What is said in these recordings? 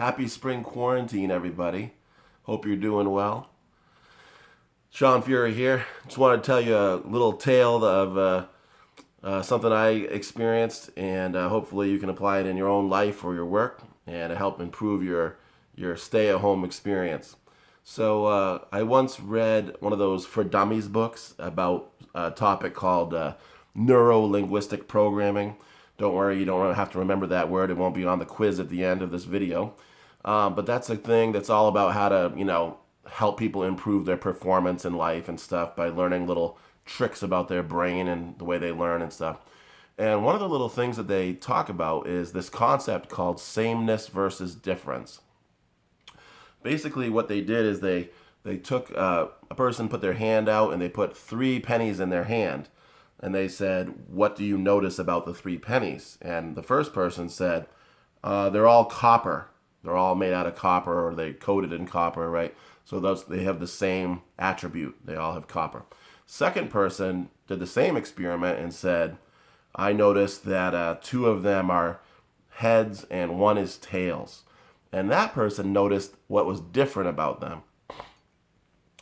Happy spring quarantine, everybody. Hope you're doing well. Shawn Furey here. Just want to tell you a little tale of something I experienced, and hopefully you can apply it in your own life or your work and help improve your stay-at-home experience. So I once read one of those For Dummies books about a topic called neuro-linguistic programming. Don't worry, you don't have to remember that word. It won't be on the quiz at the end of this video. But that's a thing that's all about how to, help people improve their performance in life and stuff by learning little tricks about their brain and the way they learn and stuff. And one of the little things that they talk about is this concept called sameness versus difference. Basically, what they did is they took a person put their hand out and they put 3 pennies in their hand. And they said, what do you notice about the 3 pennies? And the first person said, they're all copper. They're all made out of copper, or they coated in copper, right? So they have the same attribute. They all have copper. Second person did the same experiment and said, I noticed that 2 of them are heads and 1 is tails. And that person noticed what was different about them.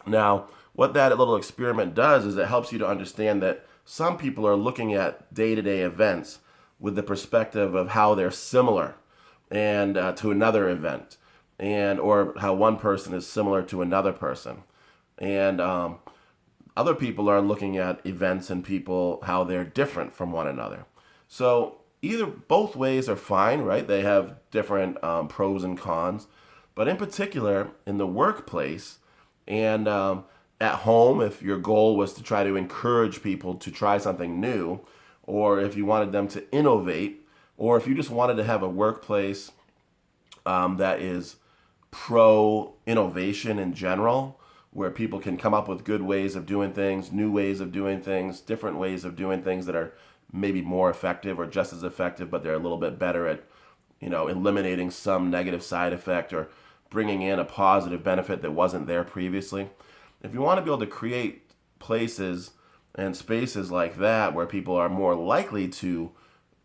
Now, what that little experiment does is it helps you to understand that some people are looking at day-to-day events with the perspective of how they're similar and to another event, and or how one person is similar to another person. And other people are looking at events and people how they're different from one another. So both ways are fine, right? They have different pros and cons. But in particular, in the workplace and at home, if your goal was to try to encourage people to try something new, or if you wanted them to innovate, or if you just wanted to have a workplace that is pro-innovation in general, where people can come up with good ways of doing things, new ways of doing things, different ways of doing things that are maybe more effective or just as effective, but they're a little bit better at, eliminating some negative side effect or bringing in a positive benefit that wasn't there previously. If you want to be able to create places and spaces like that where people are more likely to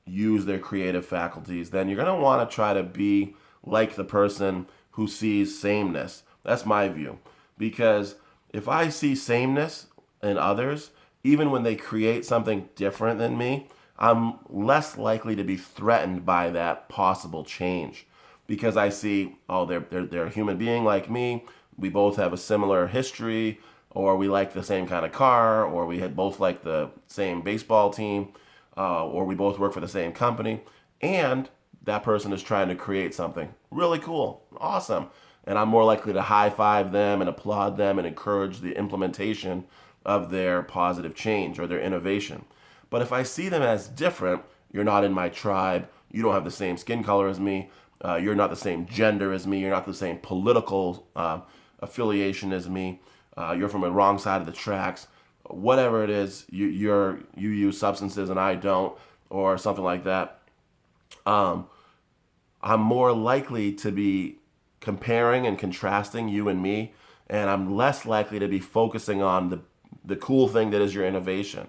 use their creative faculties, then you're going to want to try to be like the person who sees sameness. That's my view. Because if I see sameness in others, even when they create something different than me, I'm less likely to be threatened by that possible change. Because I see, oh, they're a human being like me. We both have a similar history, or we like the same kind of car, or we had both like the same baseball team, or we both work for the same company, and that person is trying to create something really cool, awesome. And I'm more likely to high five them and applaud them and encourage the implementation of their positive change or their innovation. But if I see them as different, you're not in my tribe, you don't have the same skin color as me, you're not the same gender as me, you're not the same political affiliation as me, you're from the wrong side of the tracks, whatever it is, you use substances and I don't, or something like that, I'm more likely to be comparing and contrasting you and me, and I'm less likely to be focusing on the cool thing that is your innovation.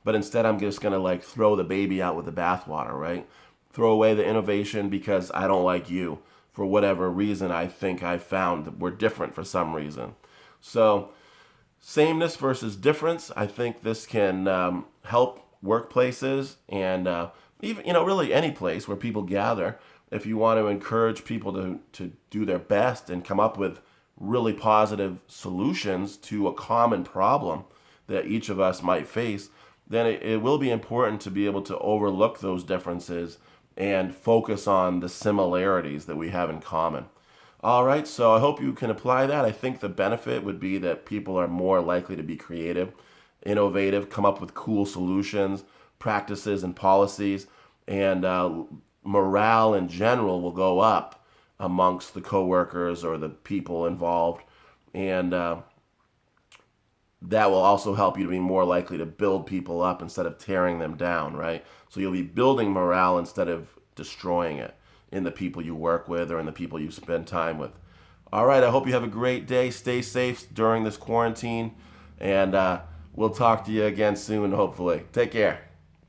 But instead, I'm just going to throw the baby out with the bathwater, right? Throw away the innovation because I don't like you for whatever reason I think I found that we're different for some reason. So sameness versus difference, I think this can help workplaces and even, really any place where people gather. If you want to encourage people to do their best and come up with really positive solutions to a common problem that each of us might face, then it will be important to be able to overlook those differences and focus on the similarities that we have in common. All right, so I hope you can apply that. I think the benefit would be that people are more likely to be creative, innovative, come up with cool solutions, practices, and policies, and morale in general will go up amongst the coworkers or the people involved, and that will also help you to be more likely to build people up instead of tearing them down, right? So you'll be building morale instead of destroying it in the people you work with or in the people you spend time with. All right, I hope you have a great day. Stay safe during this quarantine, and we'll talk to you again soon, hopefully. Take care.